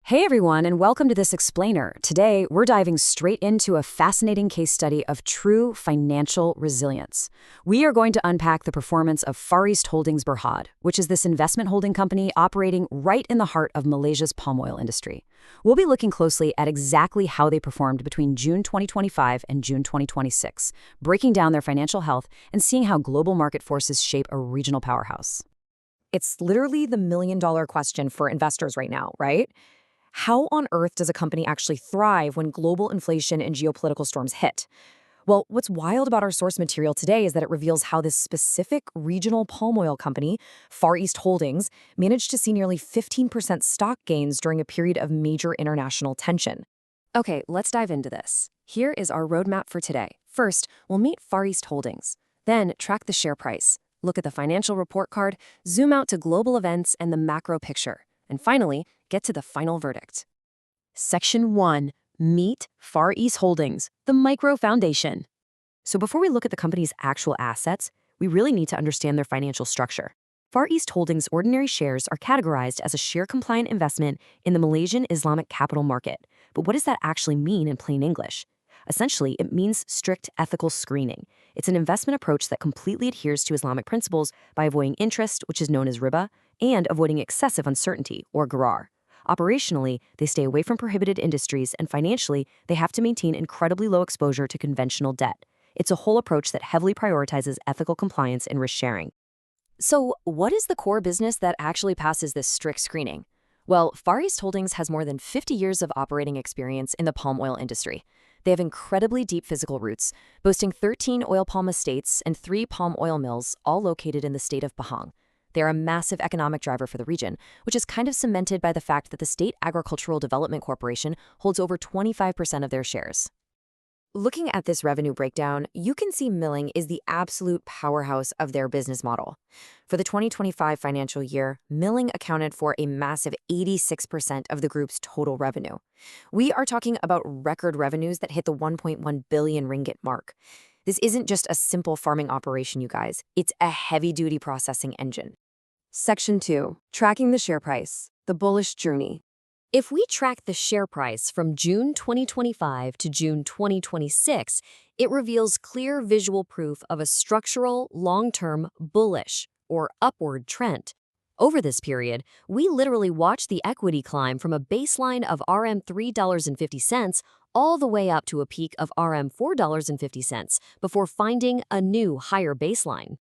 Hey everyone, and welcome to this explainer. Today, we're diving straight into a fascinating case study of true financial resilience. We are going to unpack the performance of Far East Holdings Berhad, which is this investment holding company operating right in the heart of Malaysia's palm oil industry. We'll be looking closely at exactly how they performed between June 2025 and June 2026, breaking down their financial health and seeing how global market forces shape a regional powerhouse. It's literally the million-dollar question for investors right now, right? How on earth does a company actually thrive when global inflation and geopolitical storms hit? Well, what's wild about our source material today is that it reveals how this specific regional palm oil company, Far East Holdings, managed to see nearly 15% stock gains during a period of major international tension. Okay, let's dive into this. Here is our roadmap for today. First, we'll meet Far East Holdings. Then, track the share price. Look at the financial report card, zoom out to global events and the macro picture. And finally, get to the final verdict. Section 1. Meet Far East Holdings, the micro foundation. So before we look at the company's actual assets, we really need to understand their financial structure. Far East Holdings' ordinary shares are categorized as a share-compliant investment in the Malaysian Islamic capital market. But what does that actually mean in plain English? Essentially, it means strict ethical screening. It's an investment approach that completely adheres to Islamic principles by avoiding interest, which is known as riba, and avoiding excessive uncertainty, or gharar. Operationally, they stay away from prohibited industries, and financially, they have to maintain incredibly low exposure to conventional debt. It's a whole approach that heavily prioritizes ethical compliance and risk sharing. So, what is the core business that actually passes this strict screening? Well, Far East Holdings has more than 50 years of operating experience in the palm oil industry. They have incredibly deep physical roots, boasting 13 oil palm estates and 3 palm oil mills, all located in the state of Pahang. They are a massive economic driver for the region, which is kind of cemented by the fact that the State Agricultural Development Corporation holds over 25% of their shares. Looking at this revenue breakdown, you can see milling is the absolute powerhouse of their business model. For the 2025 financial year, milling accounted for a massive 86% of the group's total revenue. We are talking about record revenues that hit the 1.1 billion ringgit mark. This isn't just a simple farming operation, you guys. It's a heavy-duty processing engine. Section 2. Tracking the share price, the bullish journey. If we track the share price from June 2025 to June 2026, it reveals clear visual proof of a structural, long-term, bullish, or upward trend. Over this period, we literally watched the equity climb from a baseline of RM $3.50 all the way up to a peak of RM $4.50 before finding a new, higher baseline.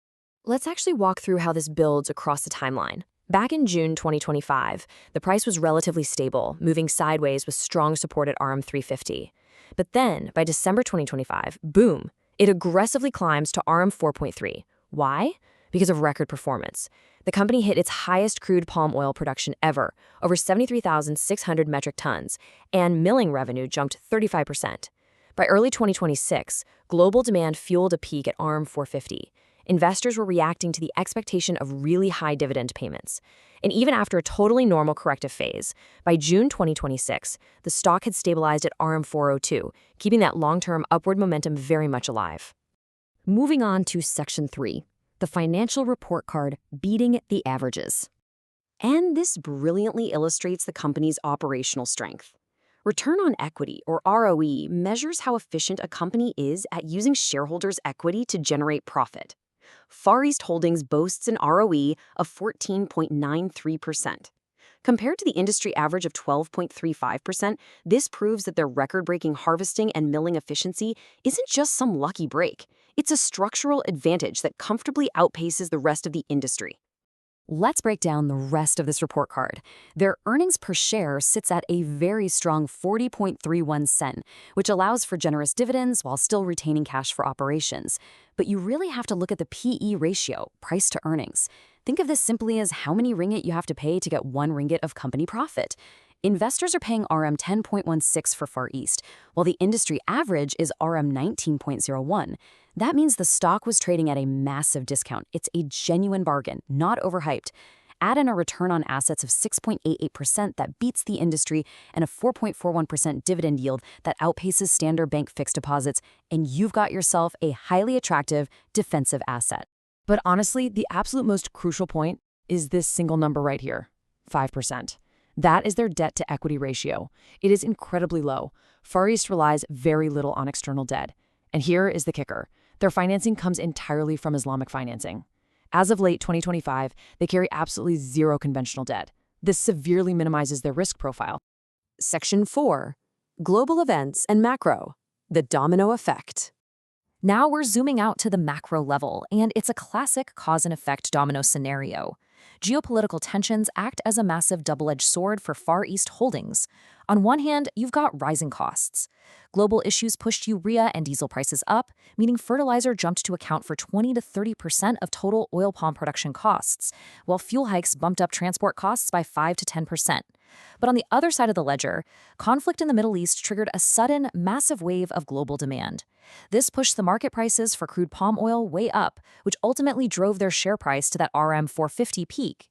Let's actually walk through how this builds across the timeline. Back in June 2025, the price was relatively stable, moving sideways with strong support at RM 350. But then, by December 2025, boom, it aggressively climbs to RM 4.3. Why? Because of record performance. The company hit its highest crude palm oil production ever, over 73,600 metric tons, and milling revenue jumped 35%. By early 2026, global demand fueled a peak at RM 450. Investors were reacting to the expectation of really high dividend payments. And even after a totally normal corrective phase, by June 2026, the stock had stabilized at RM 402, keeping that long-term upward momentum very much alive. Moving on to Section 3, the financial report card beating the averages. And this brilliantly illustrates the company's operational strength. Return on equity, or ROE, measures how efficient a company is at using shareholders' equity to generate profit. Far East Holdings boasts an ROE of 14.93%. Compared to the industry average of 12.35%, this proves that their record-breaking harvesting and milling efficiency isn't just some lucky break. It's a structural advantage that comfortably outpaces the rest of the industry. Let's break down the rest of this report card. Their earnings per share sits at a very strong 40.31 cent, which allows for generous dividends while still retaining cash for operations. But you really have to look at the PE ratio, price to earnings. Think of this simply as how many ringgit you have to pay to get 1 ringgit of company profit. Investors are paying RM 10.16 for Far East, while the industry average is RM 19.01. That means the stock was trading at a massive discount. It's a genuine bargain, not overhyped. Add in a return on assets of 6.88% that beats the industry and a 4.41% dividend yield that outpaces standard bank fixed deposits, and you've got yourself a highly attractive defensive asset. But honestly, the absolute most crucial point is this single number right here, 5%. That is their debt-to-equity ratio. It is incredibly low. Far East relies very little on external debt. And here is the kicker. Their financing comes entirely from Islamic financing. As of late 2025, they carry absolutely zero conventional debt. This severely minimizes their risk profile. Section 4. Global events and macro. The domino effect. Now we're zooming out to the macro level, and it's a classic cause and effect domino scenario. Geopolitical tensions act as a massive double-edged sword for Far East holdings. On one hand, you've got rising costs. Global issues pushed urea and diesel prices up, meaning fertilizer jumped to account for 20 to 30% of total oil palm production costs, while fuel hikes bumped up transport costs by 5 to 10%. But on the other side of the ledger, conflict in the Middle East triggered a sudden, massive wave of global demand. This pushed the market prices for crude palm oil way up, which ultimately drove their share price to that RM 450 peak.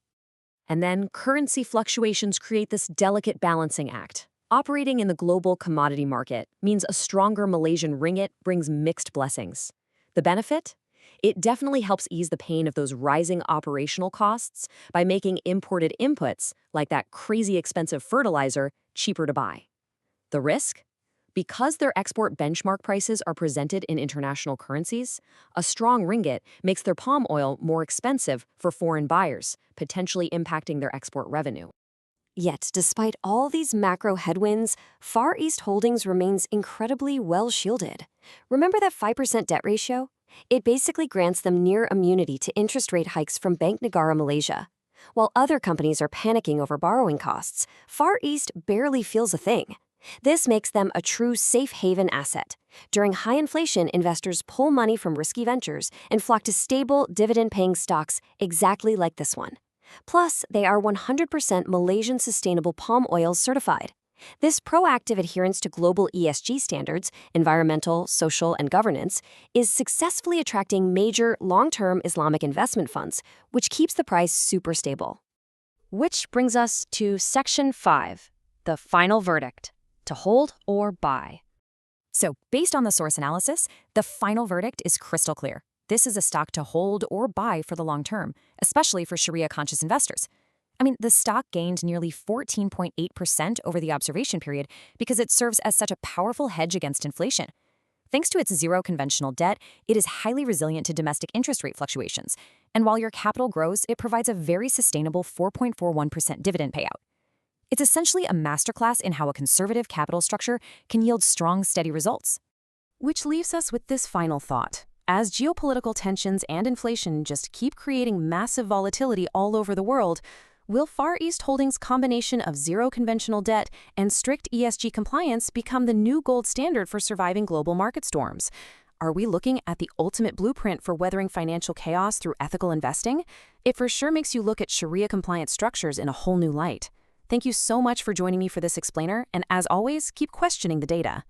And then currency fluctuations create this delicate balancing act. Operating in the global commodity market means a stronger Malaysian ringgit brings mixed blessings. The benefit? It definitely helps ease the pain of those rising operational costs by making imported inputs, like that crazy expensive fertilizer, cheaper to buy. The risk? Because their export benchmark prices are presented in international currencies, a strong ringgit makes their palm oil more expensive for foreign buyers, potentially impacting their export revenue. Yet, despite all these macro headwinds, Far East Holdings remains incredibly well shielded. Remember that 5% debt ratio? It basically grants them near immunity to interest rate hikes from Bank Negara Malaysia. While other companies are panicking over borrowing costs, Far East barely feels a thing. This makes them a true safe haven asset. During high inflation, investors pull money from risky ventures and flock to stable, dividend-paying stocks exactly like this one. Plus, they are 100% Malaysian sustainable palm oil certified. This proactive adherence to global ESG standards, environmental, social, and governance, is successfully attracting major long-term Islamic investment funds, which keeps the price super stable. Which brings us to Section 5, the final verdict, to hold or buy. So, based on the source analysis, the final verdict is crystal clear. This is a stock to hold or buy for the long term, especially for Sharia-conscious investors. I mean, the stock gained nearly 14.8% over the observation period because it serves as such a powerful hedge against inflation. Thanks to its zero conventional debt, it is highly resilient to domestic interest rate fluctuations. And while your capital grows, it provides a very sustainable 4.41% dividend payout. It's essentially a masterclass in how a conservative capital structure can yield strong, steady results. Which leaves us with this final thought. As geopolitical tensions and inflation just keep creating massive volatility all over the world, will Far East Holdings' combination of zero conventional debt and strict ESG compliance become the new gold standard for surviving global market storms? Are we looking at the ultimate blueprint for weathering financial chaos through ethical investing? It for sure makes you look at Sharia-compliant structures in a whole new light. Thank you so much for joining me for this explainer, and as always, keep questioning the data.